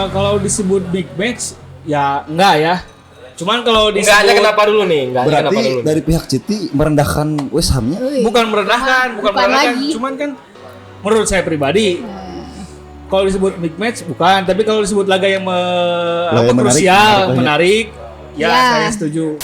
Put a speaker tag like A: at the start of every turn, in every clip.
A: Kalau disebut big match ya enggak ya. Cuman kalau disebut
B: Enggaknya kenapa dulu nih? Enggaknya
C: Berarti
B: kenapa dulu?
C: dari pihak Citi merendahkan West Ham-nya.
A: bukan merendahkan, bukan merendahkan.
D: lagi.
A: Cuman kan menurut saya pribadi kalau disebut big match bukan, tapi kalau disebut laga yang
C: Laga menarik,
A: krusial,
C: menarik.
A: menarik, ya
D: Ya.
A: saya setuju.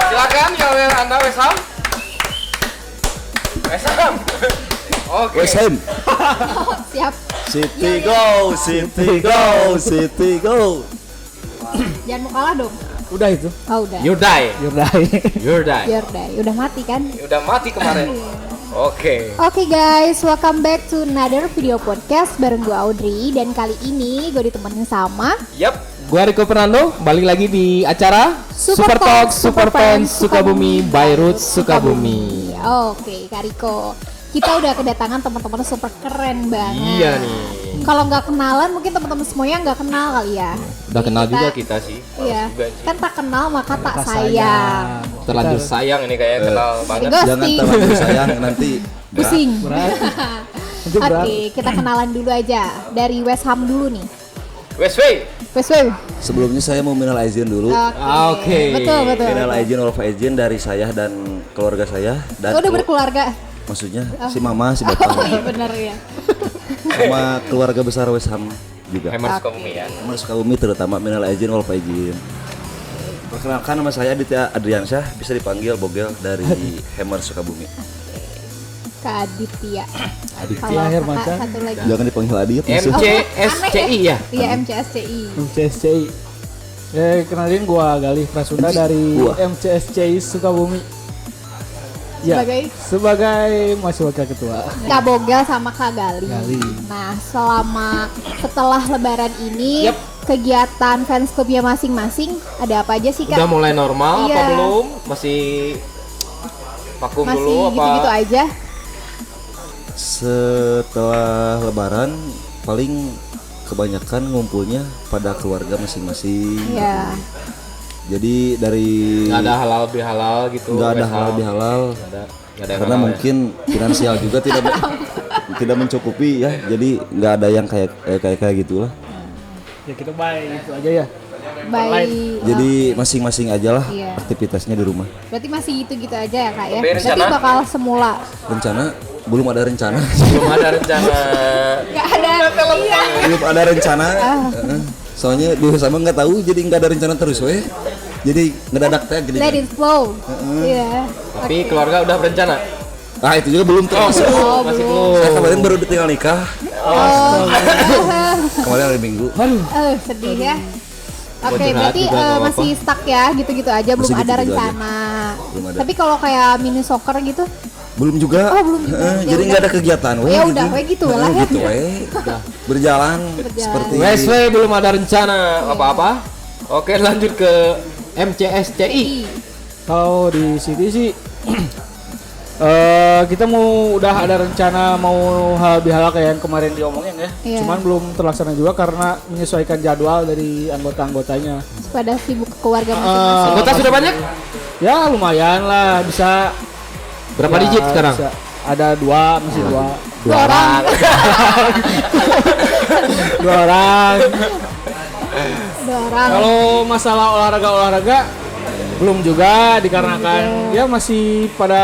B: Silakan kalau Anda West Ham. West Ham. Oke.
C: West Ham.
D: Siap.
C: City go, City go, City go.
D: Jangan mau kalah dong.
A: Udah itu.
D: Oh udah.
B: You die.
A: Yurdai.
B: You die.
D: Biar udah mati kan.
B: Udah mati kemarin. Oke.
D: Oke guys, welcome back to another video podcast bareng gue Audrey. Dan kali ini gue ditemenin sama
B: Yap.
E: Gua Rico Fernando, balik lagi di acara
D: Super
E: Super
D: Talk,
E: Talk
D: Super
E: Super Fans
D: Fans
E: Sukabumi by Roots Sukabumi.
D: Oke Kak Riko, kita udah kedatangan teman-teman super keren banget.
B: Iya nih.
D: Kalau nggak kenalan mungkin teman-teman semuanya nggak kenal kali ya.
E: Udah
D: Jadi
E: kenal juga
B: Kita sih.
D: Iya,
B: Juga sih.
D: kan tak kenal maka tak sayang.
E: Terlanjur
B: Sayang ini kayak kenal banget.
D: Ghosting.
C: Jangan terlalu sayang nanti
D: Pusing.
A: Nanti berat.
D: Oke, kita kenalan dulu aja dari West Ham dulu nih.
B: Westway.
D: West Ham.
C: Sebelumnya saya mau minal izin dulu.
E: Oke.
D: Betul.
C: Minal izin wal faizin dari saya dan keluarga saya dan
D: Lo udah berkeluarga?
C: maksudnya si mama, si bapak,
D: Oh iya bener ya.
C: sama keluarga besar West Ham juga.
B: Hammer Sukabumi ya.
C: Sama Sukabumi terutama minal izin wal faizin. Perkenalkan nama saya Aditya Adriansyah, bisa dipanggil Bogel dari Hammer Sukabumi.
D: Kak Aditya.
A: Aditya
D: Kalau
A: Hermansyah.
D: kakak satu lagi.
C: Jangan dipanggil Adit. musuh.
E: MCSCI ya.
D: Iya MCSCI.
A: MCSCI. Kenalin gua Galih Prasunda dari
C: Gua.
A: MCSCI Sukabumi. Ya, sebagai masih wakil ketua.
D: Kak Bogel sama Kak Gali.
A: Gali.
D: Nah setelah lebaran ini kegiatan fans klubnya masing-masing ada apa aja sih Kak?
B: Udah mulai normal
D: Iya.
B: apa belum? Masih vakum
D: Masih
B: dulu apa?
D: gitu-gitu aja?
C: Setelah lebaran paling kebanyakan ngumpulnya pada keluarga masing-masing.
D: Iya.
C: Jadi dari
B: Nggak ada halal bihalal gitu.
C: nggak ada
B: West Ham.
C: halal bihalal
B: Nggak ada yang
C: karena
B: halal
C: mungkin finansial juga tidak mencukupi ya. Jadi nggak ada yang kayak gitulah.
A: Ya kita baik itu aja ya.
D: Baik.
C: Jadi masing-masing aja lah
D: Iya.
C: aktivitasnya di rumah.
D: Berarti masih gitu-gitu aja ya Kak ya?
B: Tapi
D: Berarti
B: rencana?
D: bakal semula.
C: Rencana belum ada rencana.
B: Belum ada rencana.
D: Gak ada. Iya.
C: Belum ada rencana. Soalnya di sama nggak tahu jadi nggak ada rencana terus weh. Jadi ngedadak teh jadi.
D: Let it flow. Iya.
B: Tapi keluarga udah berencana.
C: Ah itu juga belum termasuk.
D: Oh,
B: Masih
D: belum.
B: belum.
C: Saya kemarin baru tinggal nikah.
D: Oh.
C: Kemarin hari Minggu.
D: Sedih ya. Oke,
B: curhat
D: berarti
B: juga nggak
D: masih stuck ya, gitu-gitu aja, belum
C: Masih
D: ada
C: gitu-gitu
D: rencana.
C: Belum ada.
D: Tapi kalau kayak mini soccer gitu,
C: Belum juga.
D: Oh, belum juga. Ya
C: Jadi
D: udah.
C: nggak ada kegiatan weh.
D: Ya udah, weh gitu lah ya.
C: Gitu weh. Berjalan seperti
B: Westway belum ada rencana apa-apa. Oke lanjut ke MCSCI.
A: Kalau di City sih kita udah ada rencana mau hal bihala kayak yang kemarin diomongin ya.
D: Iya.
A: Cuman belum terlaksana juga karena menyesuaikan jadwal dari anggota-anggotanya.
D: pada sibuk keluarga masing-masing.
B: Anggota sudah banyak?
A: Ya lumayan lah bisa.
E: Berapa
A: Ya,
E: digit sekarang?
A: bisa. Ada dua, masih dua.
D: Dua orang.
A: Dua orang.
D: Dua orang.
A: Kalau masalah olahraga belum juga dikarenakan ya masih pada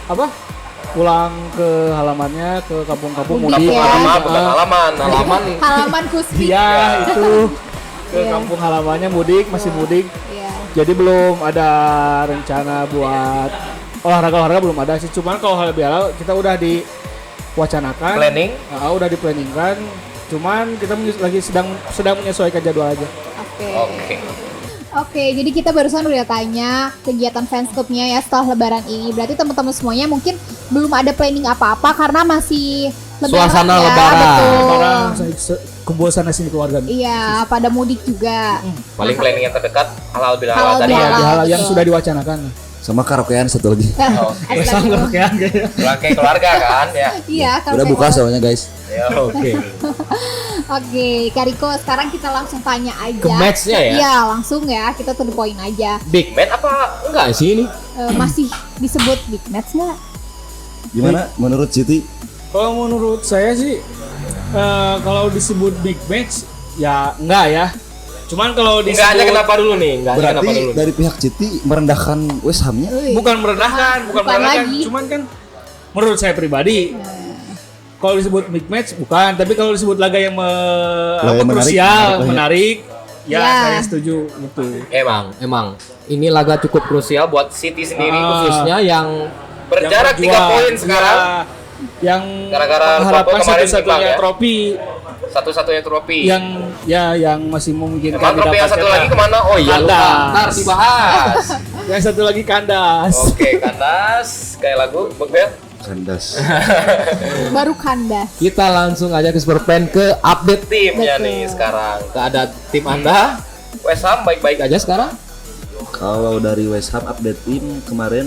A: apa? Pulang ke halamannya ke kampung-kampung
D: Mudik
A: mudik.
D: ya.
B: Halaman, bukan halaman.
D: Halaman Kuspi.
A: Iya, itu ke
D: Iya.
A: kampung halamannya mudik, masih mudik.
D: Iya.
A: Jadi belum ada rencana buat olahraga belum ada sih. Cuman kalau hal bihalal kita udah diwacanakan.
B: Planning.
A: Udah diplanningkan. Cuman kita lagi sedang menyesuaikan jadwal aja.
D: Oke.
B: Oke.
D: Oke, jadi kita barusan udah tanya kegiatan fans clubnya ya setelah lebaran ini. Berarti teman-teman semuanya mungkin belum ada planning apa-apa karena masih lebaran
E: Suasana
D: ya,
E: lebaran.
D: betul.
A: Orang kebosanan sini keluarga.
D: Iya, pada mudik juga.
B: Paling planning yang terdekat halal bihalal
D: Halal
B: tadi
D: bihalal.
B: ya.
A: Hal yang
D: betul.
A: sudah diwacanakan.
C: Sama karaokean satu lagi.
D: Astagfirullah.
B: Pulang kayak keluarga kan ya.
D: Iya, kalau
C: Udah buka soalnya guys.
B: Ya oke.
D: Oke, Kariko, sekarang kita langsung tanya aja.
E: Ke match-nya ya?
D: Iya, langsung ya. Kita to the point aja.
E: Big
B: Man apa
E: enggak sih ini?
D: Masih disebut big match nggak?
C: Gimana menurut Siti?
A: Kalau menurut saya sih kalau disebut big match ya enggak ya. Cuman kalau disebut
B: enggaknya kenapa dulu nih? Enggaknya kenapa
C: Berarti
B: dulu?
C: dari pihak Siti merendahkan West Ham-nya.
A: bukan merendahkan, bukan
D: Bukan
A: merendahkan.
D: lagi.
A: Cuman kan menurut saya pribadi kalau disebut big match bukan, tapi kalau disebut laga yang
C: Laga menarik,
A: krusial,
C: menarik.
A: menarik, ya
D: Ya.
A: saya setuju gitu.
B: Emang
E: Ini laga cukup
B: krusial buat City sendiri
E: khususnya yang
B: berjarak 3
A: berjuang,
B: poin sekarang.
A: ya, yang
B: Gara-gara
A: mengharapkan
B: Liverpool kemarin
A: satu-satunya
B: imbang ya.
A: trofi
B: Satu-satunya trofi.
A: yang masih memungkinkan
B: Emang trofi yang satu lagi kemana? Oh iya lupa.
A: Kandas.
B: Ntar dibahas.
A: Yang satu lagi kandas.
B: Oke, kandas. Kayak lagu Bebel.
C: Kandas.
D: Baru kandas.
E: kita langsung aja ke Superpen ke update
B: Timnya
D: Betul.
B: nih sekarang.
E: keadaan tim Anda.
B: West Ham baik-baik aja.
E: Aja sekarang.
C: Kalau dari West Ham update tim kemarin,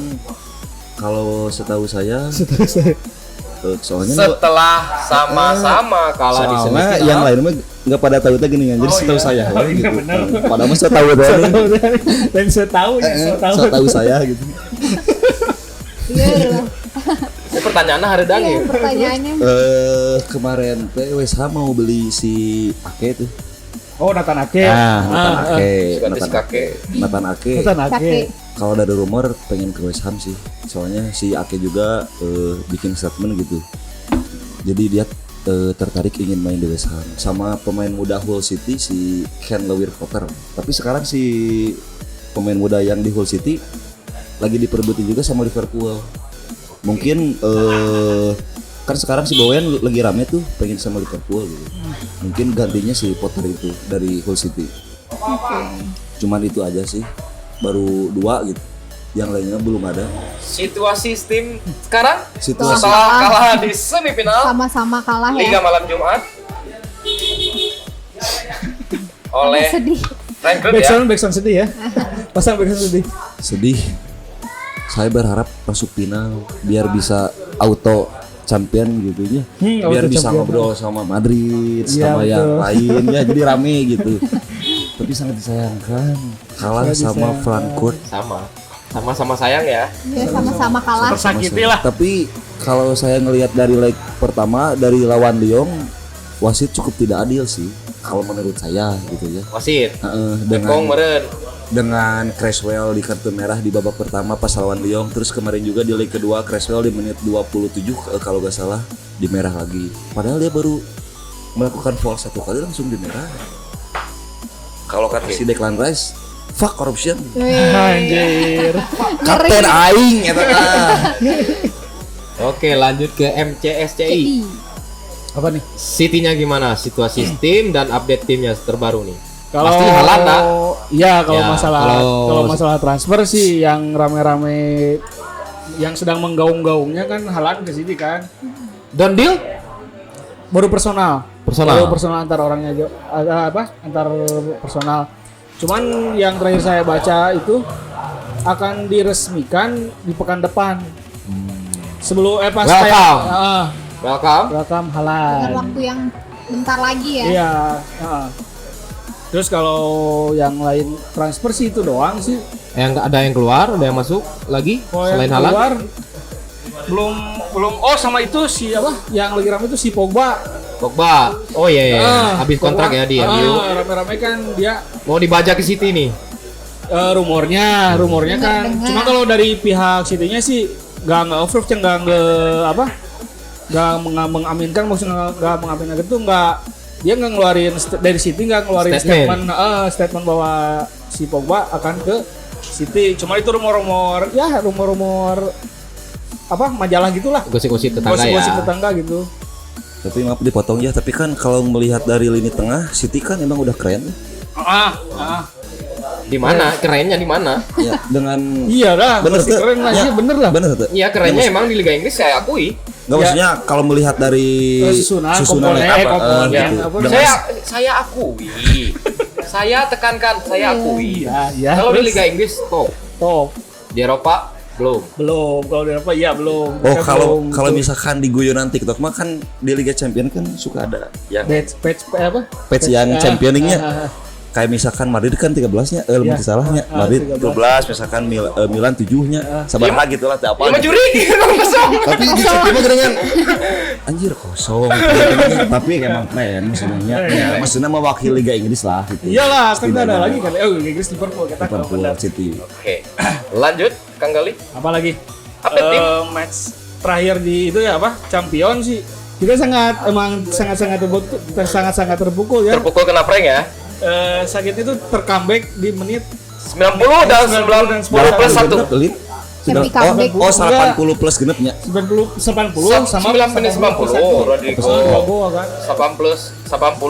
C: kalau setahu saya, soalnya
B: Setelah sama-sama kalah di
C: soalnya
B: semifinal.
C: yang lain mah nggak pada tahu itu gini kan, jadi setahu saya gitu. Padahal mah saya tahu doang.
A: Dan saya tahu ya, saya tahu.
C: Saya tahu saya gitu.
D: Iya,
B: Ini pertanyaannya hari
D: iya,
B: ya.
D: pertanyaannya.
C: Kemarin teh West Ham mau beli si Ake tuh.
A: Oh, Nathan Ake.
C: Nathan Ake,
B: Ganti si kakek.
C: Nathan Ake.
A: Nathan Ake.
D: Kakek.
C: Kalau dari rumor pengen ke West Ham sih, soalnya si Ake juga bikin statement gitu. Jadi dia tertarik ingin main di West Ham sama pemain muda Hull City si Ken Lewis Potter. Tapi sekarang si pemain muda yang di Hull City lagi diperebutin juga sama Liverpool. Mungkin kan sekarang si Bowen lagi rame tuh pengen sama Liverpool gitu. Mungkin gantinya si Potter itu dari Hull City. Cuman itu aja sih. Baru 2 gitu. Yang lainnya belum ada.
B: Situasi tim sekarang
C: Situasi
B: setelah kalah di semifinal
D: Sama-sama kalah
B: Liga
D: ya.
B: malam Jumat oleh
D: Sedih.
B: Frankfurt ya.
A: Backsound sedih ya. Pasang backsound sedih.
C: sedih. Saya berharap masuk final biar bisa auto champion gitu ya. Biar
A: auto
C: bisa
A: champion.
C: ngobrol sama Madrid,
A: Iya,
C: sama yang
A: betul.
C: lain ya, jadi rame gitu. Tapi sangat disayangkan kalah
A: Sangat
C: sama
A: disayangkan.
C: Frankfurt.
B: Sama-sama sayang ya.
D: Ya, sama-sama kalah.
A: Tersakiti lah.
C: Tapi kalau saya ngelihat dari leg pertama dari lawan Lyon, wasit cukup tidak adil sih kalau menurut saya gitu ya.
B: Wasit.
C: Heeh,
B: Kong meren.
C: dengan Creswell di kartu merah di babak pertama pas lawan Lyon, terus kemarin juga di leg kedua Creswell di menit 27 kalau gak salah di merah lagi. Padahal dia baru melakukan foul 1 kali langsung di merah. Kalau kata si Declan Rice, fuck corruption.
A: Anjir.
C: Kapten aing eta tah.
E: Oke, lanjut ke MCSCI.
D: CI.
A: Apa nih?
E: City-nya gimana? Situasi tim dan update timnya terbaru nih.
A: Kalau
E: Pasti Haaland lah.
A: Iya, kalau
E: Ya,
A: masalah
E: kalau-
A: kalau masalah transfer sih yang rame-rame yang sedang menggaung-gaungnya kan Haaland ke sini kan.
E: Don deal?
A: Baru personal.
E: Personal.
A: Baru personal antar orangnya aja. Antar personal. Cuman yang terakhir saya baca itu akan diresmikan di pekan depan. Sebelum pas
E: Welcome.
A: welcome
B: Welcome.
D: Dengan
A: Haaland.
D: waktu yang bentar lagi ya.
A: Iya, terus kalau yang lain transfer sih itu doang sih.
E: Yang ada yang keluar, ada yang masuk lagi
A: Kalau
E: selain
A: yang
E: Haaland.
A: keluar belum oh sama itu si apa yang lagi ramai itu si Pogba.
E: Pogba. Oh iya iya. Habis kontrak ya di MU.
A: Rame-rame kan dia
E: Mau dibajak ke City nih.
A: rumornya kan.
D: Dengar.
A: Cuma kalau dari pihak City-nya sih nggak approve, nggak mengaminkan, maksudnya nggak mengaminkan itu dia nggak ngeluarin dari City, nggak ngeluarin
E: Statement.
A: statement bahwa si Pogba akan ke City. Cuma itu rumor apa majalah gitulah,
E: Gosip-gosip tetangga
A: gosip-gosip
E: ya.
A: tetangga gitu.
C: Tapi maaf dipotong ya, tapi kan kalau melihat dari lini tengah City kan emang udah keren.
E: Di mana? Kerennya di mana?
C: Ya, dengan
A: Iya lah,
C: bener
A: pasti
C: tuh.
A: keren lah.
C: Ya,
A: Iya bener lah.
C: Bener tuh.
E: Iya kerennya emang di Liga Inggris saya akui.
C: Enggak maksudnya kalau melihat dari
A: Susunan,
C: susunannya
A: komponen,
C: apa
A: komponen,
C: gitu.
A: apa
C: Dengan-
E: Saya akui. Saya tekankan saya akui.
A: Iya, iya.
E: Kalau di
A: Terus?
E: Liga Inggris top.
A: Top.
E: Di Eropa belum.
A: Belum. Kalau di apa? Iya belum.
C: Oh,
A: Kita
C: kalau
A: belum
C: kalau
A: tuh.
C: misalkan di guyonan TikTok mah kan di Liga Champion kan suka ada yang
A: Patch apa?
C: patch yang championingnya.
A: ah.
C: Kayak misalkan Madrid kan 13-nya,
A: Iya.
C: mesti salahnya. Madrid 12, misalkan Milan 7-nya. Sabar lagi gitu lah, teh apa.
E: Ya mah juri kosong.
C: Tapi di City mah dengan anjir kosong. Tapi emang keren maksudnya. Ya, maksudnya mewakili Liga Inggris lah gitu.
A: Iyalah, kan
C: Setidaknya.
A: ada lagi kan. Liga Inggris Liverpool kita kalau
C: Liverpool
A: benar.
C: City.
E: Oke. Lanjut Kang Gali.
A: Apa lagi?
E: Update tim.
A: Match terakhir di itu ya apa? Champion sih. Kita sangat terpukul ya.
E: Terpukul kena prank ya.
A: Sakit itu tercomeback di menit
E: 90 dan 90 plus 1.
C: Pelit.
D: Happy comeback.
C: Oh, 80 plus genepnya.
A: 90 sama
E: 9 menit 90 Rodrigo.
A: Gol kan.
E: 80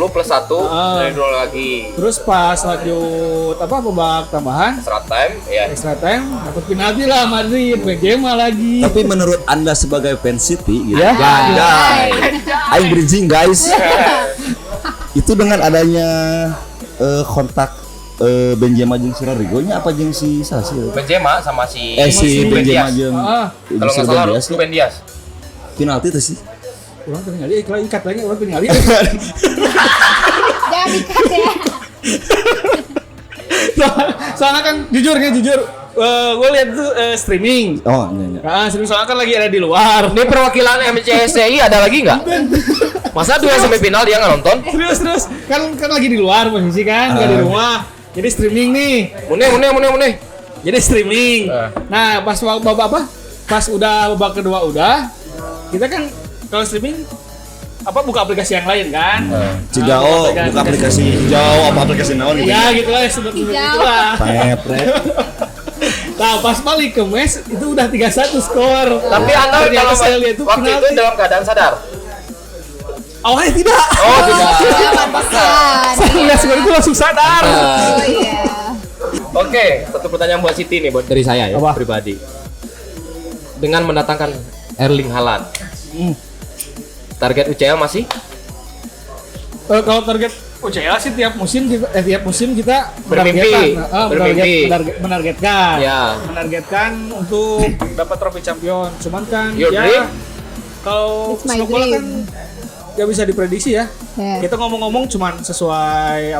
E: plus 1 dari dulu lagi.
A: Terus pas lanjut babak tambahan
E: Extra time ya.
A: extra time dapat penalti lah Madrid, Benzema lagi.
C: Tapi menurut Anda sebagai fans City gitu.
A: Ya.
C: I'm bridging guys. Itu dengan adanya kontak Benzema jeung si Rodrigo nya apa jeung si Sasi?
E: Benzema sama si
C: Si
E: Ruben
C: Benzema
E: Dias.
C: jeung
E: Kalau nggak salah Ruben Dias.
C: penalti tuh sih.
A: Orang penalti ikat lagi orang penalti.
D: Jangan dikat ya.
A: Soalnya kan jujur gue lihat tuh streaming.
C: Oh, iya.
A: Streaming soalnya kan lagi ada di luar.
E: Ini perwakilan MCSCI ada lagi nggak? Masa 2 semifinal dia nggak nonton?
A: Serius kan lagi di luar posisi kan, nggak di rumah. Jadi streaming nih.
E: Mune.
A: Jadi streaming. Nah, pas pas udah babak kedua kita kan kalau streaming buka aplikasi yang lain kan.
C: Cigao buka aplikasi hijau apa aplikasi naon gitu.
A: Ya gitu lah seperti
D: Hijau.
A: itulah.
C: Pepret.
A: Nah, pas balik ke mes itu udah 3-1 skor.
E: Tapi Anda
A: Ternyata
E: kalau
A: saya lihat itu
E: waktu itu
A: penalti.
E: dalam keadaan sadar.
A: Awalnya tidak.
E: Oh tidak.
D: Ya, pantesan.
A: Saya lihat skor itu langsung sadar.
D: Oh iya.
E: Oke, satu pertanyaan buat Siti nih, buat dari saya ya
A: Apa?
E: pribadi. Dengan mendatangkan Erling Haaland, target UCL masih?
A: Kalau target UCL sih tiap musim kita
E: Bermimpi.
A: menargetkan
E: Ya.
A: menargetkan untuk dapat trofi champion. Cuman kan
E: Your dream?
A: kalau
D: It's my
A: sepak bola kan
D: dream.
A: nggak bisa diprediksi ya.
D: Ya.
A: Kita ngomong-ngomong cuman sesuai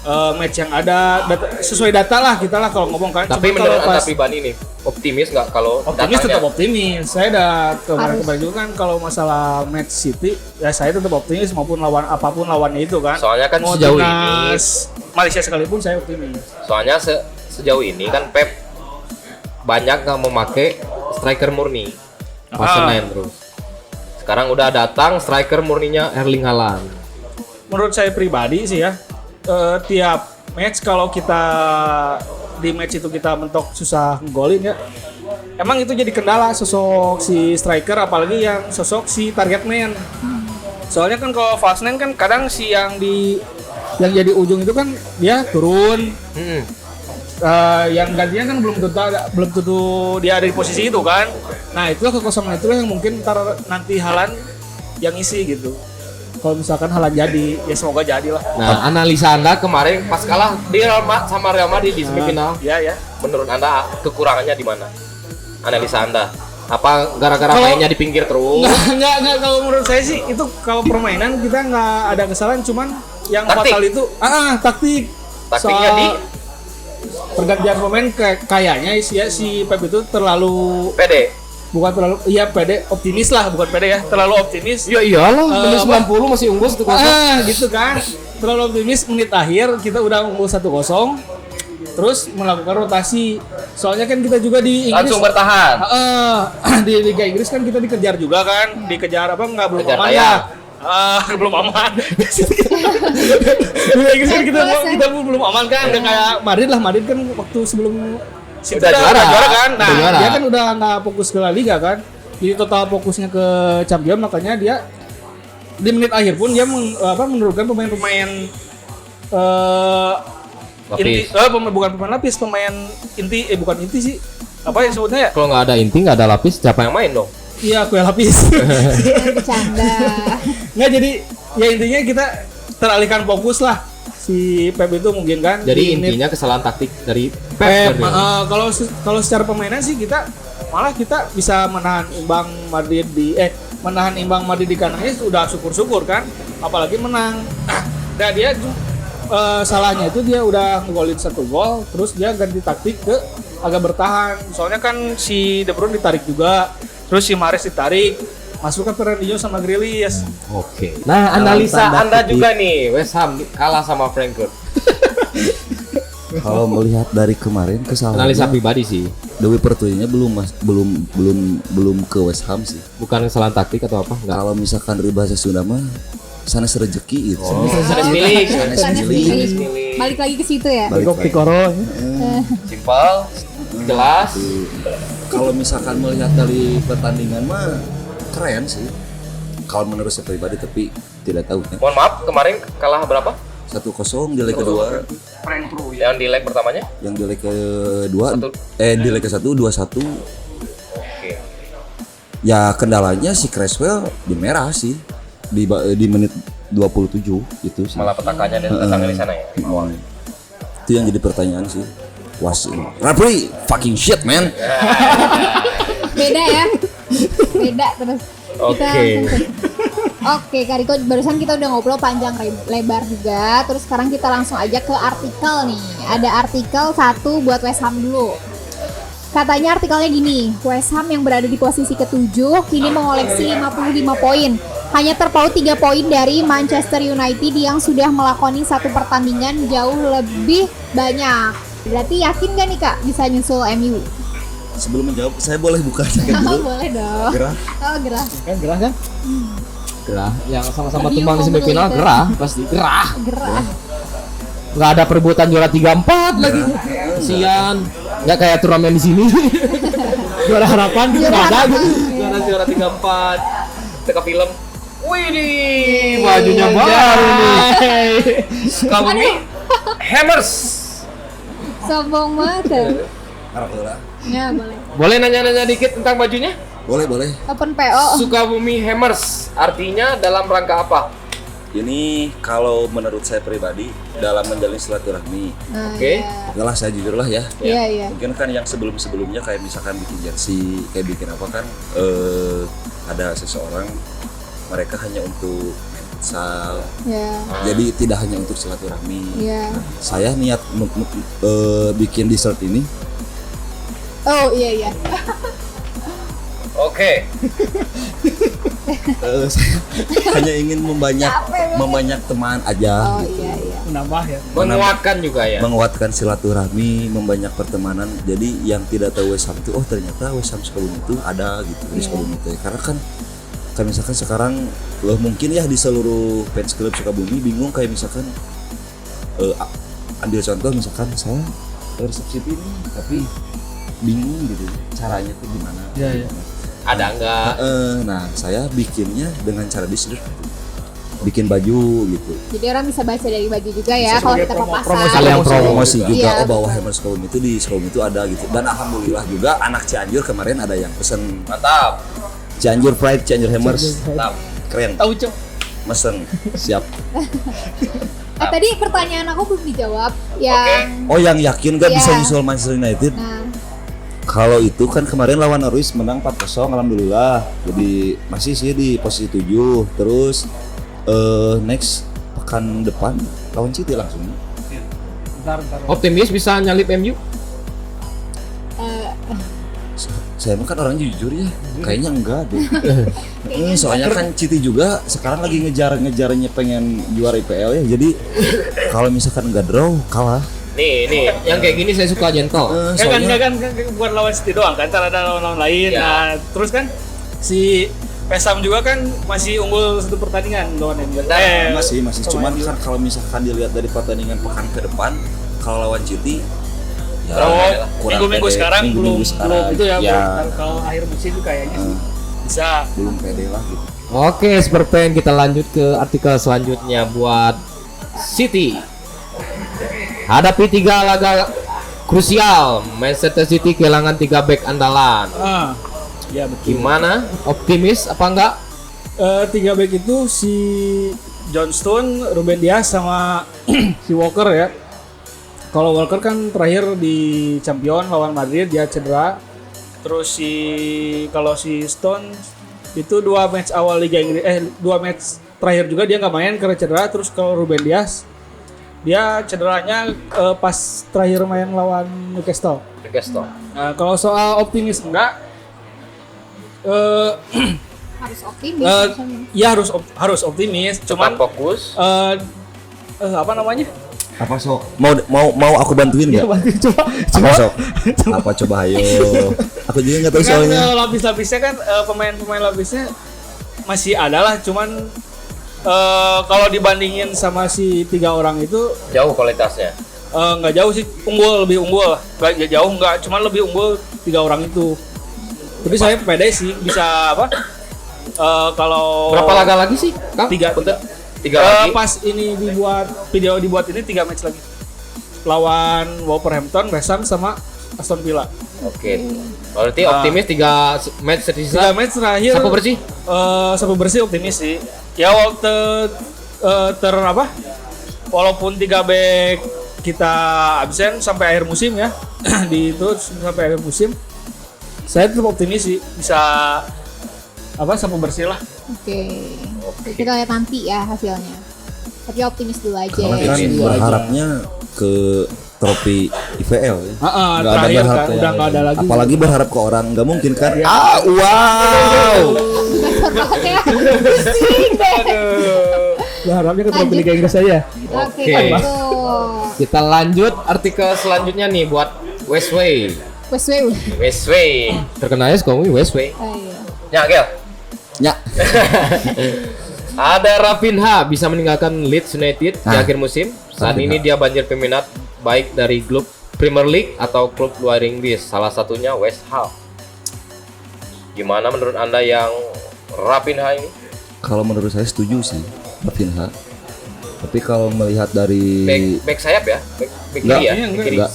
A: match yang ada sesuai data lah kita lah kalau ngomong kan.
E: Tapi
A: Cuman
E: menurut
A: kalau
E: Anda
A: pas
E: pribadi nih, optimis nggak kalau
A: optimis
E: datangnya?
A: tetap optimis. Saya udah
D: Harus.
A: kemarin juga kan kalau masalah match City ya saya tetap optimis maupun apapun lawannya itu kan.
E: Soalnya kan
A: Mau
E: sejauh
A: timnas Malaysia sekalipun saya optimis.
E: Soalnya sejauh ini kan Pep banyak nggak memakai striker murni, Pasenain terus. Sekarang udah datang striker murninya Erling Haaland.
A: Menurut saya pribadi sih ya tiap match kalau kita di match itu kita mentok susah nggolin ya. Emang itu jadi kendala sosok si striker apalagi yang sosok si target man. Soalnya kan kalau false nine kan kadang si yang jadi ujung itu kan dia turun. Yang gantinya kan belum tentu dia ada di posisi itu kan. Nah, itulah kekosongan itulah yang mungkin nanti Haaland yang isi gitu. Kalau misalkan Haaland jadi, ya semoga jadilah.
E: Nah, analisa Anda kemarin pas kalah di sama Real Madrid di semifinal,
A: Ya.
E: menurut Anda kekurangannya di mana? Analisa Anda. Apa gara-gara
A: Kalau-
E: mainnya di pinggir terus?
A: Enggak kalau menurut saya sih itu kalau permainan kita nggak ada kesalahan, cuman yang
E: Taktik.
A: fatal itu taktik.
E: Taktiknya
A: Soal
E: di
A: pergantian pemain kayaknya si Pep itu terlalu
E: PD.
A: pede, optimis lah, bukan pede ya, terlalu optimis.
E: Ya iyalah,
A: menit
E: 90 masih unggul 1-0.
A: Gitu kan. Terlalu optimis, menit akhir kita udah unggul 1-0. Terus melakukan rotasi. Soalnya kan kita juga di Inggris
E: Langsung bertahan.
A: di Liga Inggris kan kita dikejar juga kan, belum
E: Kejar
A: aman
E: tayang.
A: lah. Belum aman. Di Liga Inggris kan kita belum aman kan, nggak kayak Madrid kan waktu sebelum City
E: Udah juara.
A: kan. Nah,
E: Udah juara.
A: dia kan udah nggak fokus ke La Liga kan. Jadi total fokusnya ke Champions, makanya dia di menit akhir pun dia menurunkan pemain-pemain
E: Lapis.
A: bukan pemain lapis, pemain inti bukan inti sih. Apa yang sebutnya ya?
B: Kalau nggak ada inti, nggak ada lapis, siapa yang
E: Yang main dong.
A: Iya, aku yang lapis.
D: Bercanda.
A: Nggak, jadi ya intinya kita teralihkan fokus lah si Pep itu mungkin kan.
B: Jadi
A: di unit
B: intinya kesalahan taktik dari
A: Pep.
B: Pep.
A: Kalau secara permainan sih kita malah kita bisa menahan imbang Madrid di kandangnya sudah syukur-syukur kan, apalagi menang. Dan dia salahnya itu dia udah ngegolin 1 gol, terus dia ganti taktik ke agak bertahan. Soalnya kan si De Bruyne ditarik juga, terus si Mahrez ditarik, masukkan Fernandinho sama Grealish.
B: Oke. Nah, analisa
C: tanda
B: Anda
C: kutip.
B: juga nih, West Ham kalah sama Frankfurt.
C: Kalau melihat dari kemarin kesalahan
B: Analisa pribadi sih,
C: Dewi Pertuinya belum ke West Ham sih.
B: bukan kesalahan taktik atau apa? Enggak.
C: Kalau misalkan dari bahasa Sunda mah sanes rezeki gitu.
E: Sanes milik.
D: Sanes
C: milik.
D: milik. Balik lagi ke situ ya.
C: Balik lagi.
E: Simpel, jelas.
C: Kalau misalkan melihat dari pertandingan mah keren sih. Kalau menurut saya pribadi, tapi tidak tahu ya.
E: Mohon maaf, kemarin kalah berapa?
C: 1-0 di leg kedua,
E: Yang di leg pertamanya?
C: yang di leg kedua
E: Satu.
C: di leg ke-1 2-1.
E: Oke.
C: Ya kendalanya si Creswell di merah sih di menit 27 itu sih.
E: Malah petakannya datangnya di sana ya.
C: Awalnya. Itu yang jadi pertanyaan sih. Referee fucking shit man.
D: Beda ya. Beda terus. Kita Oke, Kak Riko, barusan kita udah ngobrol panjang lebar juga. Terus sekarang kita langsung aja ke artikel nih. Ada artikel satu buat West Ham dulu. Katanya artikelnya gini, West Ham yang berada di posisi ke-7 kini mengoleksi 55 poin. Hanya terpaut 3 poin dari Manchester United yang sudah melakoni satu pertandingan jauh lebih banyak. Berarti yakin gak nih Kak bisa nyusul MU?
C: Sebelum menjawab, saya boleh buka jaket
D: Oh,
C: dulu?
D: boleh dong.
C: Gerah.
D: Oh, gerah.
A: Kan gerah kan?
B: Gerah, yang sama-sama
D: Tadi
B: tumbang di
D: yang
B: semifinal
D: ngomong itu.
B: gerah, pasti gerah.
D: Gerah.
B: Nggak ada perebutan juara 3-4 lagi. Sian. Nggak kayak turnamen di sini. Juara harapan gitu nggak ada gitu.
E: Juara 34. Teka film. Widih,
B: Bajunya baru nih.
E: Sukabumi Hammers.
D: Sombong banget ya.
C: Harap lah.
D: Ya, boleh.
E: Boleh nanya-nanya dikit tentang bajunya?
C: Boleh.
D: Open PO.
E: Sukabumi Hammers. Artinya dalam rangka apa?
C: Ini kalau menurut saya pribadi dalam menjalin silaturahmi.
D: Nah,
E: Oke.
D: iya.
C: Oke lah, saya jujur lah ya.
D: Iya, iya.
C: Mungkin kan yang sebelumnya kayak misalkan bikin jersey, kayak bikin apa kan, ada seseorang mereka hanya untuk futsal.
D: Ya.
C: Jadi tidak hanya untuk silaturahmi.
D: Iya.
C: Saya niat bikin dessert ini
D: Oh, iya.
E: Oke.
C: saya hanya ingin membanyak teman aja
D: Oh,
C: gitu.
D: iya.
A: Menambah ya.
E: Menguatkan juga ya.
C: Menguatkan silaturahmi, membanyak pertemanan. Jadi yang tidak tahu West Ham itu, oh ternyata West Ham Sukabumi itu ada gitu di Sukabumi itu. Karena kan kayak misalkan sekarang mungkin ya di seluruh fans klub Sukabumi bingung kayak misalkan ambil contoh misalkan saya resepsi ini tapi bingung gitu caranya tuh gimana.
A: Iya.
E: Ada enggak?
C: Nah saya bikinnya dengan cara dessert, bikin baju gitu.
D: Jadi orang bisa baca dari baju juga ya kalau kita
A: promosi.
D: papasan.
B: Kalian
C: Promosi juga
D: Iya,
C: bahwa Hammer Sukabumi itu di Sukabumi itu ada gitu. Dan alhamdulillah juga anak Cianjur kemarin ada yang pesen
E: Mantap.
C: Cianjur Pride, Cianjur Hammers.
E: Mantap.
C: Keren.
A: Tahu cok.
C: Mesen. Siap.
D: Tadi pertanyaan aku belum dijawab. Yang
C: Oh yang yakin gak
D: Iya.
C: bisa nyusul Manchester United?
D: nah,
C: Kalau itu kan kemarin lawan Norwich menang 4-0 alhamdulillah. Jadi masih sih di posisi 7. Terus next pekan depan lawan City langsung.
A: Bentar.
B: Optimis bisa nyalip MU?
C: Saya mah kan orang jujur ya, kayaknya enggak deh. Soalnya kan City juga sekarang lagi ngejar-ngejarnya pengen juara IPL ya. Jadi kalau misalkan enggak draw kalah.
E: Nih,
B: Yang kayak gini saya suka gentle.
C: Soalnya
A: Kan bukan lawan City doang kan, ada lawan-lawan lain.
E: Iya.
A: Nah, terus kan si Pesam juga kan masih unggul satu pertandingan lawan MU.
C: masih cuman kan kalau misalkan dilihat dari pertandingan pekan ke depan kalau lawan City ya
A: Minggu-minggu
C: pede.
A: sekarang belum itu ya,
C: ya
A: kalau akhir musim itu kayaknya sih bisa.
C: belum pede lah gitu.
B: Oke, Superfan, kita lanjut ke artikel selanjutnya buat City.
E: Hadapi 3 laga krusial, Manchester City kehilangan 3 back andalan.
A: Ya betul.
E: Gimana? Optimis apa enggak?
A: 3 back itu si John Stone, Ruben Dias sama si Walker ya. Kalau Walker kan terakhir di Champion lawan Madrid dia cedera. Terus kalau si Stone itu 2 match awal Liga Inggris 2 match terakhir juga dia nggak main karena cedera. Terus kalau Ruben Dias dia cederanya pas terakhir main lawan Newcastle. Nah, kalau soal optimis enggak
D: Harus optimis.
A: ya harus optimis.
E: Cuman
A: Cuman
E: fokus.
A: apa namanya?
C: Apa sok? Mau aku bantuin nggak? Apa sok? Apa coba ayo? Aku juga nggak tahu
A: Kan
C: soalnya.
A: lapis-lapisnya kan pemain-pemain lapisnya masih ada lah, cuman kalau dibandingin sama si 3 orang itu
E: Jauh kualitasnya.
A: nggak jauh sih, lebih unggul, nggak jauh nggak, cuman lebih unggul 3 orang itu. Tapi saya pede sih bisa apa? Kalau
E: Berapa laga lagi sih? Kang?
A: 3
E: 3 lagi.
A: pas ini dibuat ini 3 match lagi lawan Wolverhampton, West Ham sama Aston Villa.
E: Oke. Berarti optimis 3 match
A: 3
E: tersisa.
A: match terakhir
E: Sapu bersih.
A: sapu bersih optimis sih. Ya waktu walaupun 3 back kita absen sampai akhir musim ya sampai akhir musim, saya tetap optimis sih bisa sapu bersih lah.
D: Oke. Kita lihat nanti ya hasilnya. Tapi optimis dulu aja.
C: Karena kan berharapnya ke trofi IVL ya. Nggak ada
A: Terakhir
C: berharap
A: kan
C: ke
A: udah nggak ada lagi.
C: apalagi berharap ke orang nggak mungkin kan.
A: Wow.
D: Besar banget ya. Pusing deh.
A: Berharapnya ke trofi
D: Lanjut.
A: Liga Inggris saja.
D: Oke,
E: Oke.
D: gitu.
E: Kita lanjut artikel selanjutnya nih buat Westway.
D: Westway.
E: Terkenalnya suka ngomongin Westway.
D: Oh, iya.
E: Ya, Gel.
C: Ya.
E: Ada Rafinha bisa meninggalkan Leeds United di akhir musim. Saat ini dia banjir peminat baik dari klub Premier League atau klub luar Inggris, salah satunya West Ham. Gimana menurut Anda yang Rafinha ini?
C: Kalau menurut saya setuju sih Rafinha. Tapi kalau melihat dari
E: Back sayap ya? Back
C: Enggak.
E: kiri ya?
A: Iya,
E: Back
A: enggak.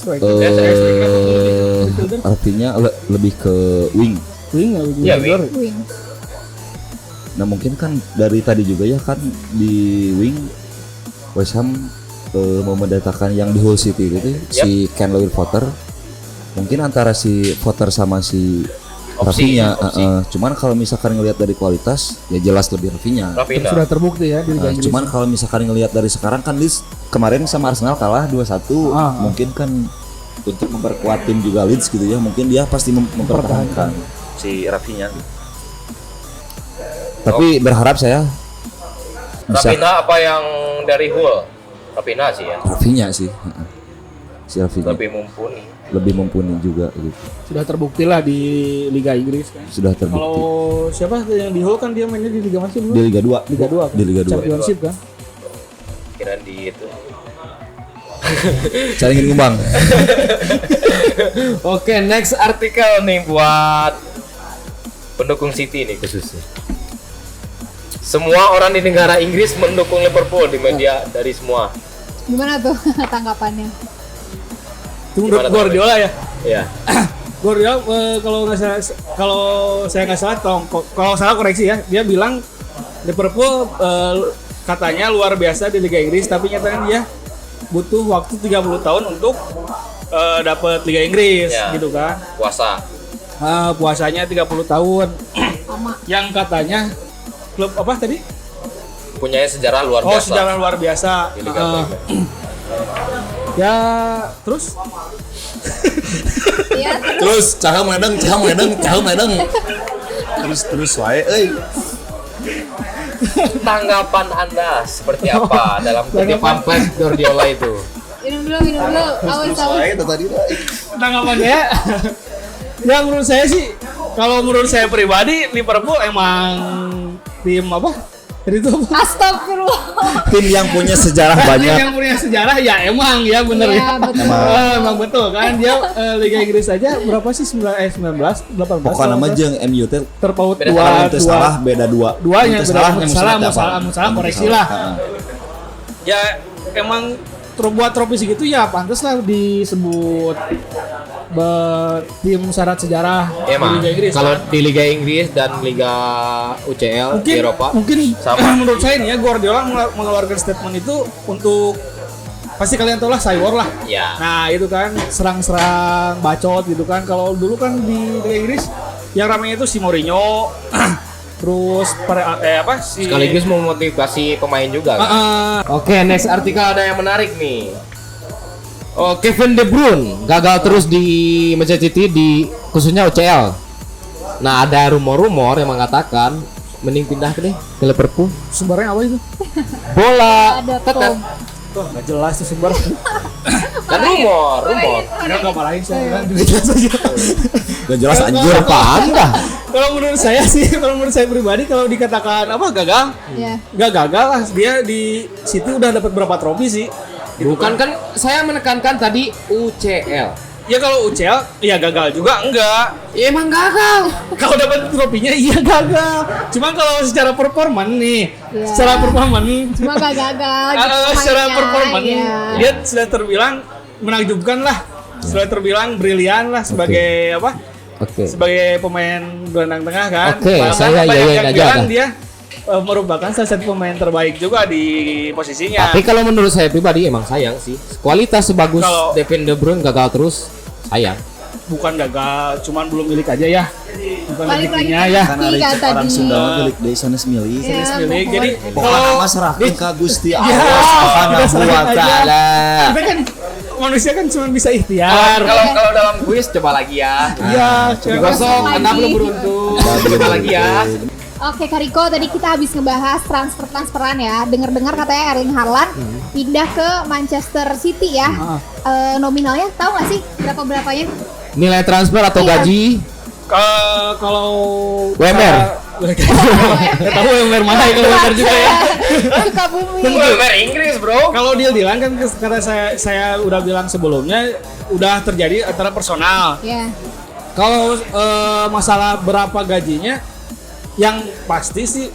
E: kiri.
C: artinya lebih ke wing.
E: Iya, wing.
D: Wing.
C: Nah mungkin kan dari tadi juga ya kan di wing West Ham mau mendatangkan yang di Hull City gitu si Ken Potter. Mungkin antara si Potter sama si Rafinha. Cuman kalau misalkan ngelihat dari kualitas ya jelas lebih Rafinha.
A: Sudah terbukti ya di Liga Inggris.
C: Cuman kalau misalkan ngelihat dari sekarang kan Leeds kemarin sama Arsenal kalah 2-1. Mungkin kan untuk memperkuat tim juga Leeds gitu ya. Mungkin dia pasti mempertahankan si Rafinha. Tapi berharap saya bisa
E: Rafinha apa yang dari Hull? Rafinha sih ya.
C: Rafinha sih. Si Rafinha
E: Lebih mumpuni.
C: juga gitu.
A: Sudah terbukti lah di Liga Inggris kan.
C: Sudah terbukti.
A: Kalau siapa yang di Hull kan dia mainnya di Liga mana sih?
C: Di Liga 2.
A: Liga 2.
C: Di Liga 2.
A: Championship kan.
E: Kira di itu.
C: Saya ingin ngembang.
E: Oke, next artikel nih buat pendukung City nih khususnya. Semua orang di negara Inggris mendukung Liverpool di media dari semua.
D: Gimana tuh tanggapannya?
A: Itu menurut
E: Gimana
A: Guardiola ya.
E: Ya.
A: Guardiola kalau saya nggak salah, kalau salah koreksi ya. Dia bilang Liverpool katanya luar biasa di Liga Inggris, tapi nyatanya dia butuh waktu 30 tahun untuk dapat Liga Inggris gitu kan. Puasanya 30 tahun. Yang katanya klub apa tadi?
E: Punya sejarah luar biasa.
A: Sejarah luar biasa.
E: Di Liga Inggris.
A: Ya, terus
D: Ya,
C: Terus caham medeng. Terus wae euy.
E: Tanggapan Anda seperti apa dalam kutipan Pep Guardiola itu?
D: minum dulu. Awas.
C: Tadi
A: tanggapannya ya menurut saya sih, kalau menurut saya pribadi Liverpool emang tim apa? Jadi itu apa?
D: Astagfirullah.
C: Tim yang punya sejarah banyak.
A: Yang punya sejarah ya emang ya bener
D: Iya,
A: ya.
D: betul.
A: Emang betul kan dia Liga Inggris aja berapa sih 19 18
C: Pokoknya nama jeung MU teh
A: terpaut
E: Beda
C: teu salah beda 2.
A: duanya
C: Teu salah
A: salah koreksi lah. Ya emang buat trofi segitu ya pantas lah disebut tim syarat sejarah di
E: Emang
A: Liga Inggris.
E: kalau
A: kan.
E: di Liga Inggris dan Liga UCL di Eropa
A: mungkin
E: sama.
A: menurut saya nih ya Guardiola mengeluarkan statement itu untuk pasti kalian tahu lah Cywar lah.
E: Ya.
A: Nah itu kan serang-serang bacot gitu kan. Kalau dulu kan di Liga Inggris yang ramainya itu si Mourinho, terus si
E: Sekaligus memotivasi pemain juga kan? Oke, next artikel ada yang menarik nih. Oh, Kevin De Bruyne gagal terus di Manchester City di khususnya UCL. Nah, ada rumor-rumor yang mengatakan mending pindah ke Liverpool.
A: sumbernya apa itu?
E: Bola
D: Ada
E: tetap
A: Tuh nggak jelas tuh sumber.
E: kan rumor.
A: Nggak malahin saya kan juga jelas aja.
C: Gak jelas anjir.
B: Apaan dah?
A: Kalau menurut saya pribadi kalau dikatakan apa gagal,
D: Ya.
A: nggak gagal lah dia di City udah dapat berapa trofi sih. Gitu
E: Bukan kan saya menekankan tadi UCL.
A: Ya kalau UCL ya gagal juga enggak.
E: Ya, emang gagal.
A: Kalau dapat trofinya iya gagal. Cuma kalau secara performan nih,
D: Iya.
A: secara performan
D: Cuma gak gagal.
A: secara
D: mainnya,
A: performan
D: ya.
A: dia sudah terbilang menakjubkan lah. Sudah terbilang brilian lah sebagai apa?
B: Oke.
A: Sebagai pemain gelandang tengah kan.
B: Oke,
A: Bahkan
B: saya
A: banyak
B: yayain
A: yang
B: aja
A: bilang
B: dah.
A: dia merupakan salah satu pemain terbaik juga di posisinya.
B: Tapi kalau menurut saya pribadi emang sayang sih. Kualitas sebagus
A: Kalau-
B: Kevin De Bruyne gagal terus, sayang.
A: Bukan gagal, cuman belum milik aja ya. Bukan
D: Balik lagi
A: rezekinya
D: ke
A: ya.
C: Karena
D: Iya,
C: ada orang
D: tadi.
C: Sunda mah milik deui sanes milih.
D: Ya,
A: Milik. Jadi
C: Pokoknya
A: kalau
C: mah serahkeun ka Gusti
A: Ya,
C: Allah
A: kita
C: Subhanahu wa
A: serahkan aja.
C: taala.
A: kita kan manusia kan cuma bisa ikhtiar.
E: Kalau dalam kuis coba lagi ya.
A: Iya,
E: Gosok,
D: lagi.
E: Anda belum beruntung. Coba lagi ya.
D: Oke Kariko, tadi kita habis ngebahas transferan ya. Dengar-dengar katanya Erling Haaland pindah ke Manchester City ya. Nominalnya tahu nggak sih berapanya?
B: Nilai transfer atau
D: Iya.
B: gaji?
A: Kalau
B: WMR.
A: Nggak tahu WMR mana itu WMR juga ya.
D: Suka bumi.
E: Wemer Inggris, Bro.
A: Kalau deal-dealan kan karena saya udah bilang sebelumnya udah terjadi antara personal.
D: Ya.
A: Kalau masalah berapa gajinya, yang pasti sih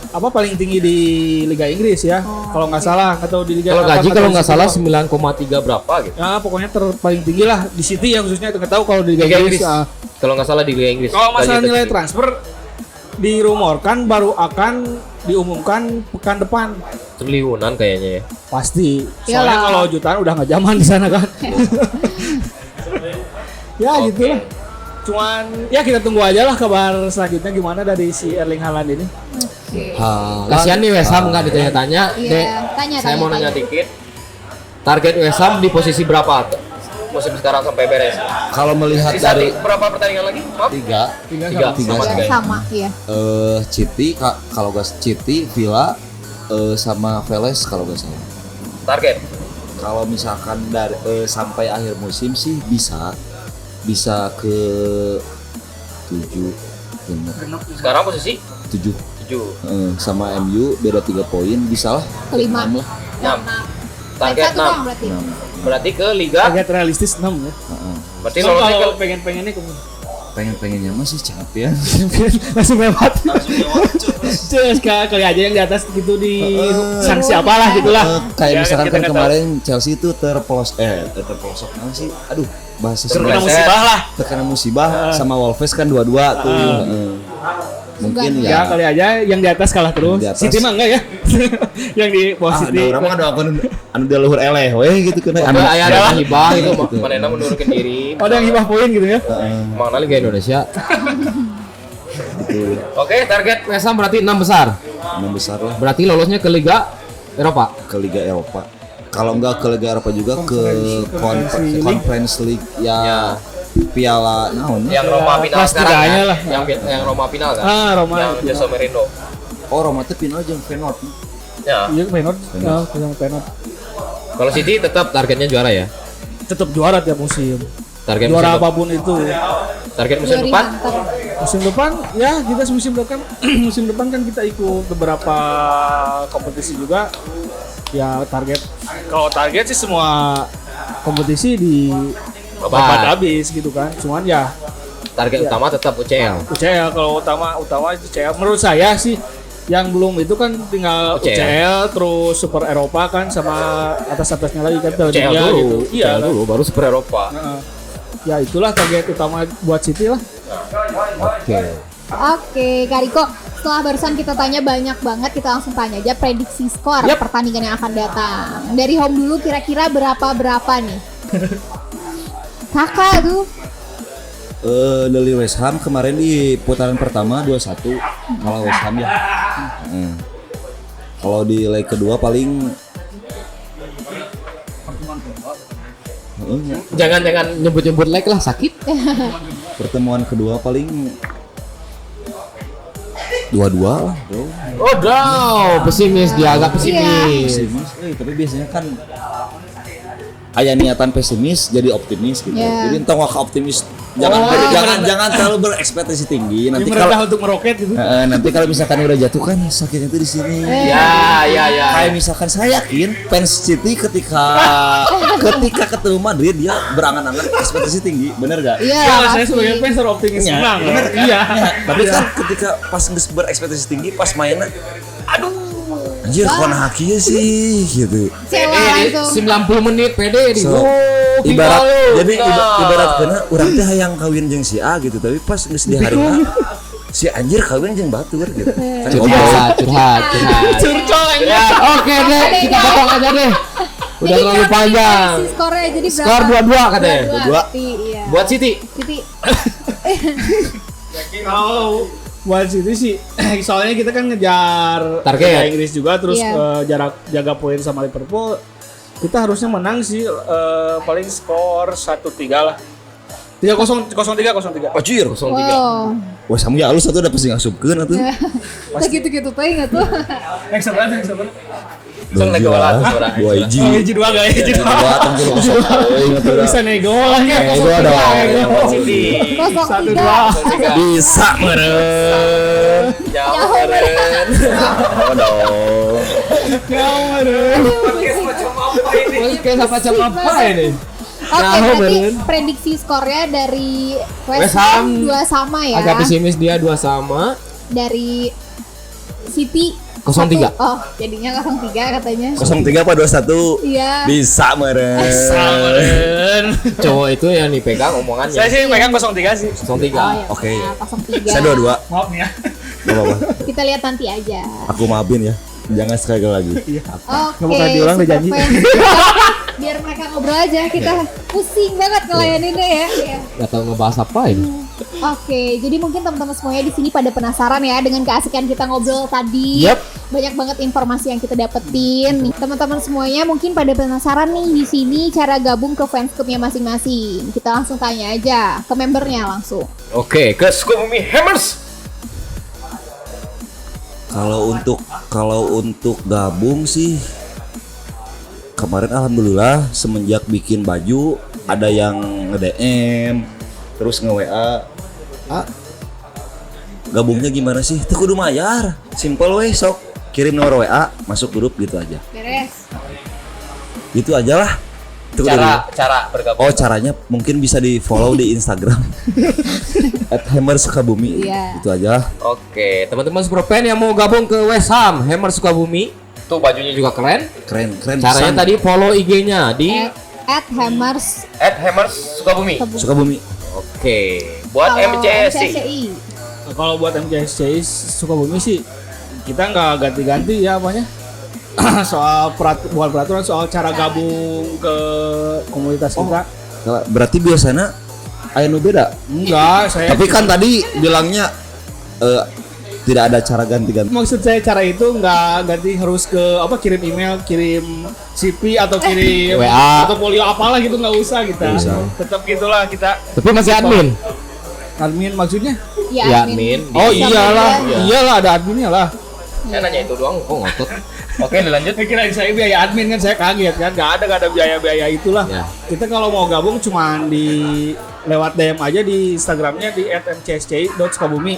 A: apa paling tinggi di Liga Inggris ya. Kalau nggak salah atau di Liga
B: Kalau
A: apa,
B: gaji
A: nggak
B: kalau
A: tahu
B: nggak
A: sih.
B: salah
E: 9,3 berapa gitu.
A: Ya pokoknya paling tinggi lah di City ya khususnya itu nggak tahu kalau di Liga,
E: Liga
A: Inggris.
E: Inggris. Kalau nggak salah di Liga Inggris.
A: Kalau masalah
E: gaji
A: nilai
E: tertinggi.
A: transfer dirumorkan baru akan diumumkan pekan depan
E: Triliunan kayaknya ya.
A: pasti. Soalnya
D: Iyalah.
A: kalau jutaan udah nggak zaman di sana kan. Ya
E: Oke.
A: gitu lah. Cuman ya kita tunggu aja lah kabar selanjutnya gimana dari si Erling Haaland ini.
B: Kasihan nih West Ham nggak ditanya-tanya.
D: Iya,
B: Dek,
D: tanya.
E: Saya mau nanya dikit. Target West Ham di posisi berapa musim sekarang sampai beres?
C: Kalau melihat
E: Sisa
C: dari
E: berapa pertandingan lagi? Maaf.
C: tiga
E: Tiga
C: sama
E: sama tiga.
D: Sama, iya.
C: City kalau gak City, Villa sama Veles kalau gak salah.
E: Target.
C: Kalau misalkan dari sampai akhir musim sih bisa ke 7 bener
E: Sekarang posisi
C: 7
E: 7.
C: sama MU beda 3 poin bisa lah.
D: Kelima.
C: 6 lah.
E: 6. Target 6.
D: berarti.
E: Berarti ke Liga.
A: Target realistis 6 ya.
E: Berarti
A: Cuman
E: lolosnya
A: kalau
E: ke
A: pengen-pengennya ke
C: Pengen-pengennya masih champion.
A: langsung lewat. Terus kali aja yang di atas gitu di sanksi apalah gitulah.
C: Kayak
A: Ya,
C: misalkan
A: kita
C: kan
A: nggak
C: kemarin Chelsea itu terpelosok apa sih? Aduh, bahasa
A: tahu. Terkena
C: Sunda.
A: musibah lah.
C: Terkena musibah sama Wolves kan 2-2 tuh. Mungkin
A: Ya kali aja yang di atas kalah terus.
C: Yang di atas.
A: City mah enggak ya. Yang di bawah City.
C: orang mah doakeun anu di luhur eleh we gitu kan.
E: Anu aya
A: Ya.
E: ada hibah itu manehna mundurkeun diri.
A: Oh, ada yang hibah poin gitu ya.
E: Mana Liga Indonesia?
C: Gitu.
E: Oke, target
B: West Ham berarti 6 besar.
C: 6 besar lah
B: Berarti lolosnya ke Liga Eropa.
C: ke Liga Eropa. Kalau enggak ke Liga Eropa juga ke Conference League ya, Piala naon ya?
E: yang Roma final
A: Kelas
E: sekarang
A: tiganya
E: kan?
A: lah.
E: Yang Roma final kan?
A: Roma.
E: Yang Jose Mourinho.
C: Oh, Roma teh final jeung Feyenoord.
E: Ya.
A: Iya, Feyenoord. Ya, Feyenoord.
E: Kalau City tetap targetnya juara ya.
A: Tetap juara tiap musim.
E: Target
A: Juara
E: musim
A: apapun itu.
E: target musim
D: Yori
E: depan.
D: mantap.
A: Musim depan ya kita musim depan kan kita ikut beberapa kompetisi juga. Ya kalau target sih semua kompetisi di babat habis gitu kan. Cuman ya
E: Target utama tetap UCL.
A: UCL kalau utama itu UCL menurut saya sih Yang belum itu kan tinggal
E: UCL.
A: UCL, terus Super Eropa kan sama atas-atasnya lagi kan Piala
E: CL
A: Dunia
E: dulu,
A: gitu. Iya
E: CL
A: kan?
E: dulu, baru Super Eropa.
A: Heeh. Ya itulah target utama buat City lah.
D: Oke, Kak Riko, setelah barusan kita tanya banyak banget, kita langsung tanya aja prediksi skor pertandingan yang akan datang. Dari home dulu kira-kira berapa nih? Kakak tuh.
C: Dari West Ham kemarin di putaran pertama 2-1 kalau West Ham ya. Kalau di leg kedua paling
B: Jangan nyebut-nyebut leg lah, sakit.
C: pertemuan kedua paling 2-2 lah, bro.
B: Oh, pesimis dia, agak pesimis.
C: Pesimis, tapi biasanya kan aya niatan pesimis jadi optimis gitu.
D: Yeah.
C: Jadi entah wah optimis jangan terlalu berekspektasi tinggi nanti
A: Merendah
C: kalau
A: untuk meroket gitu.
C: nanti kalau misalkan udah jatuh kan sakitnya itu di sini.
E: Ya.
C: Kayak misalkan saya yakin fans City ketika ketemu Madrid dia berangan-angan ekspektasi tinggi, bener gak?
D: Iya,
A: Ya, saya
D: pasti.
A: sebagai fans harus optimis
C: Iya,
A: menang.
C: bener kan?
A: Iya.
C: Tapi kan ketika pas nges berekspektasi tinggi pas mainnya anjir kona hakinya sih gitu.
D: Kecewa langsung.
B: 90 menit pede di.
C: So, ibarat jadi ibarat kena urang teh hayang kawin jeung si A gitu tapi pas geus di harina si anjir kawin jeung batur gitu. Kan
B: Curhat. Ya, oke deh, kita potong aja deh. Udah
D: Jadi
B: terlalu
D: berapa
B: panjang.
D: prediksi skornya jadi berapa?
B: Skor 2-2 katanya.
D: 2-2. Iya.
B: Buat City.
D: City.
A: Kalau buat City sih, soalnya kita kan ngejar
B: Target.
A: Liga Inggris juga, terus
D: Iya.
A: jarak jaga poin sama Liverpool. Kita harusnya menang sih, paling skor 1-3 lah. 3-0, 0-3.
C: anjir.
B: 0-3.
D: Wow.
C: Wah sama ya alus satu udah pasti ngasupkeun atuh.
D: Nah gitu-gitu tuh ingat tuh.
A: Next berapa?
E: Langsung nego lah, orang.
C: 2 hiji.
A: Oh, hiji dua gak? Hiji dua.
C: Dua tengku kosong. Ingat udah.
A: Bisa nego lah ya.
C: Nego dong.
E: City.
D: 0-3.
C: Bisa meureun.
E: Jauh keren.
C: Oh dong.
B: Kayak macam apa ini?
D: Oke,
B: Jauh,
D: berarti
B: Beren.
D: prediksi skornya dari
B: West
D: West
B: Ham
D: Ham 2 sama ya.
B: Agak pesimis dia 2 sama.
D: Dari City
B: 0-3.
D: 1. Oh, jadinya 0-3 katanya.
C: 03 apa 21?
D: Iya.
C: Bisa meureun.
A: Keren.
B: Cowok itu yang dipegang omongannya.
A: Saya sih pegang 03 sih.
B: 0-3.
D: Oh, ya,
C: Oke.
D: nah, 0-3.
C: Saya 22.
A: Maaf nih ya.
C: Gak apa-apa.
D: Kita lihat nanti aja.
C: Aku maafin ya. Jangan sekali lagi.
D: Oke.
A: Nggak bakal diulang deh, janji.
D: Superfans. Biar mereka ngobrol aja, kita pusing banget ngelayaninnya ya. Iya.
B: Gak tau ngebahas apa ini.
D: Oke, jadi mungkin teman-teman semuanya di sini pada penasaran ya dengan keasikan kita ngobrol tadi.
B: Yep.
D: Banyak banget informasi yang kita dapetin. Nih, teman-teman semuanya mungkin pada penasaran nih di sini cara gabung ke fans clubnya masing-masing. Kita langsung tanya aja ke membernya langsung.
E: Oke, ke Sukabumi Hammers.
C: Kalau untuk gabung sih kemarin alhamdulillah semenjak bikin baju ada yang nge-DM terus nge-WA. Gabungnya gimana sih? Teu kudu mayar. Simple we sok kirim nomor WA masuk grup gitu aja.
D: Beres.
C: Gitu aja lah. Teu kudu-
E: Cara bergabung.
C: Oh caranya mungkin bisa di follow di Instagram @hammersukabumi.
D: Iya.
C: Itu aja lah.
E: Oke,
B: Teman-teman superfan yang mau gabung ke West Ham Hammer Sukabumi,
E: tuh bajunya juga
B: juga keren.
C: Keren
B: Caranya
C: pisan.
B: tadi follow IG-nya di
D: @hammers
E: @Hammers Sukabumi.
C: Sukabumi.
E: Oke, buat
D: Kalau
E: MCSI.
D: MCSI.
A: Nah, kalau buat MCSC Sukabumi sih kita nggak ganti-ganti ya apanya. Soal bukan peraturan soal cara gabung ke komunitas kita.
C: Berarti biasanya aya nu beda.
A: Enggak, saya
C: Tapi kan tadi bilangnya tidak ada cara ganti-ganti.
A: maksud saya cara itu nggak ganti harus ke apa kirim email, kirim CV atau kirim
B: WA.
A: portfolio apalah gitu nggak usah kita.
C: Nggak usah.
A: Tetap gitulah kita
B: tapi masih admin.
A: admin maksudnya.
D: Ya,
B: Ya,
D: admin.
B: admin.
A: Oh
D: Bisa
A: iyalah,
D: beda.
A: iyalah ada adminnya lah.
E: Saya nanya itu doang.
B: Oh ngotot.
E: Oke, dilanjut.
A: Saya kirain saya biaya admin kan saya kaget kan nggak ada biaya-biaya itulah.
B: Ya.
A: Kita kalau mau gabung cuman di lewat DM aja di Instagramnya di @mcsci.sukabumi.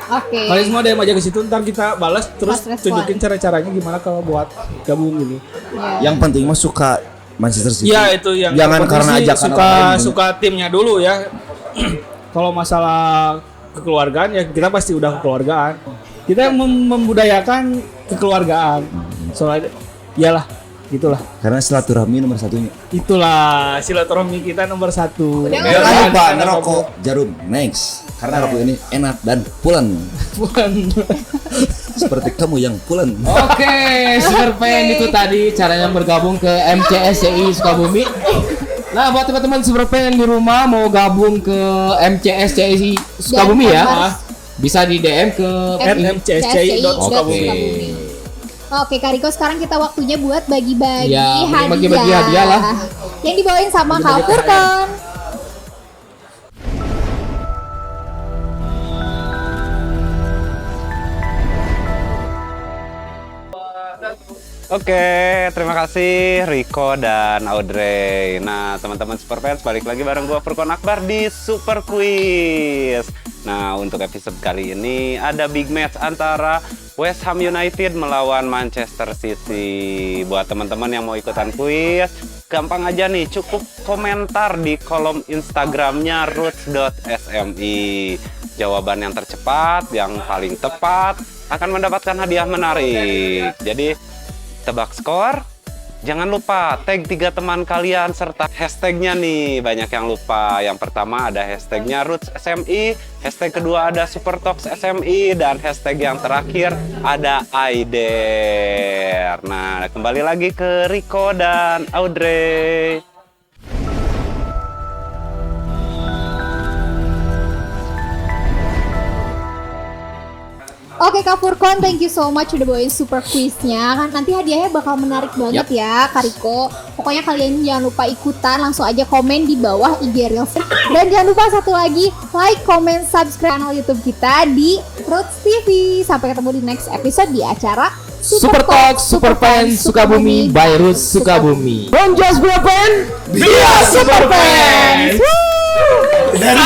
D: Oke.
A: Kalian semua DM aja ke situ ntar kita balas terus
D: Pas respon.
A: tunjukin cara-caranya gimana kalau buat gabung gitu.
D: Ya.
C: Yang penting mah suka Manchester City.
A: Iya itu yang
C: Jangan
A: penting
C: karena
A: sih
C: ajakan
A: suka
C: orang lain.
A: suka timnya dulu ya. Kalau masalah kekeluargaan ya kita pasti udah kekeluargaan. Kita membudayakan kekeluargaan. Soalnya iyalah, gitulah.
C: Karena silaturahmi nomor satunya.
A: Itulah silaturahmi kita nomor 1.
D: Udah,
C: Jangan lupa ngerokok jarum next. Karena rokok ini enak dan pulen. Seperti kamu yang pulen.
B: Oke, super fan itu tadi caranya bergabung ke MCSCI Sukabumi. Nah, buat teman-teman super fan yang di rumah mau gabung ke MCSCI Sukabumi ya, bisa di DM ke
A: mcsci.sukabumi.
D: Oke, Kak Riko, sekarang kita waktunya buat bagi-bagi
B: Ya,
D: hadiah.
B: bagi-bagi hadiah lah.
D: Yang dibawain sama Kak Furkon.
F: Oke, terima kasih Riko dan Audrey. Nah, teman-teman Superfans, balik lagi bareng gua Furkon Akbar di Super Quiz. Nah, untuk episode kali ini ada big match antara West Ham United melawan Manchester City. Buat teman-teman yang mau ikutan kuis, gampang aja nih, cukup komentar di kolom Instagramnya roots.smi. Jawaban yang tercepat, yang paling tepat akan mendapatkan hadiah menarik. Jadi tebak skor, jangan lupa tag 3 teman kalian serta hashtagnya nih, banyak yang lupa. Yang pertama ada hashtagnya Roots SMI, hashtag kedua ada Supertalks SMI, dan hashtag yang terakhir ada Aider. Nah, kembali lagi ke Riko dan Audrey.
D: Oke Kak Furkon, thank you so much udah bawain super quiznya. Kan nanti hadiahnya bakal menarik banget ya Kak Riko. Pokoknya kalian jangan lupa ikutan, langsung aja komen di bawah IG Reels. Dan jangan lupa satu lagi, like, comment, subscribe channel YouTube kita di Roots TV. Sampai ketemu di next episode di acara
B: Super Talk Super Fan Sukabumi by Roots Sukabumi. Don't just be a fan, be a super fan.
A: Dari